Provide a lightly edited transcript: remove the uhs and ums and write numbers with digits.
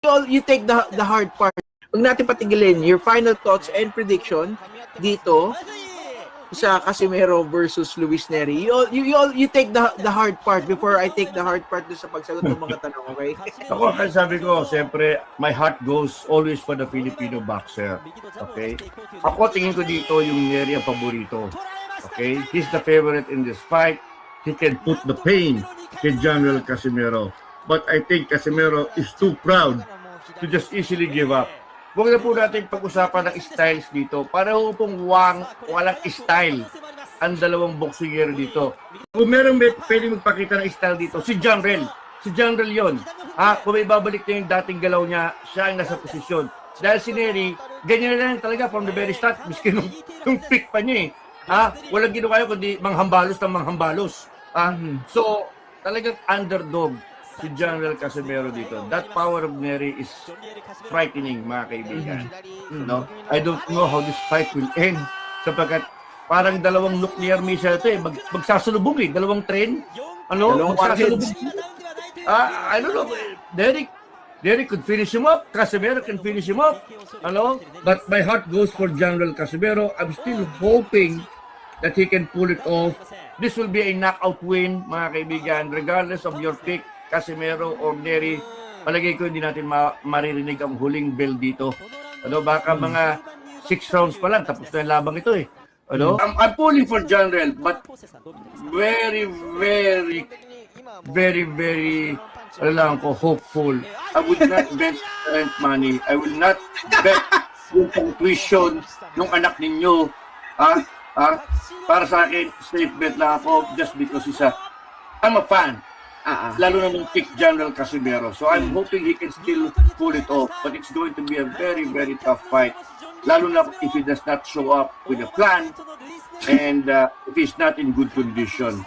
You take the hard part. Huwag natin patigilin your final thoughts and prediction dito sa Casimero versus Luis Neri. You take the hard part before I take the hard part sa pagsagot ng mga tanong, okay? Ako, kasi sabi ko, siyempre, my heart goes always for the Filipino boxer. Okay? Ako, tingin ko dito yung Neri ang paborito. Okay? He's the favorite in this fight. He can put the pain kay General Casimero. But I think Casimero is too proud to just easily give up. Huwag na po natin pag-usapan ng styles dito. Pareho pong walang style ang dalawang boxer dito. Kung meron pwede magpakita ng style dito, si General. Si General yon. Kung may babalik na yung dating galaw niya, siya ang nasa posisyon. Dahil si Neri, ganyan na lang talaga from the very start, miski nung pick pa niya walang ginawa yun kundi manghambalos ng manghambalos. So, talagang underdog si General Casimero dito. That power of Neri is frightening, mga kaibigan. No? I don't know how this fight will end sapagkat parang dalawang nuclear missile ito magsasalubong dalawang train. Magsasalubong. I don't know. Derek could finish him up. Casimero can finish him up. But my heart goes for General Casimero. I'm still hoping that he can pull it off. This will be a knockout win, mga kaibigan. Regardless of your pick, Casimero or Neri, palagay ko hindi natin maririnig ang huling bell dito. Baka mga 6 rounds pa lang, tapos na yung labang ito I'm pulling for General, but very, very, very, very, hopeful. I will not bet rent money. I will not bet yung tuition ng anak ninyo. Para sa akin, safe bet lang ako just because I'm a fan. Lalo na nung pick General Casimero. So I'm hoping he can still pull it off. But it's going to be a very, very tough fight. Lalo na if he does not show up with a plan and if he's not in good condition.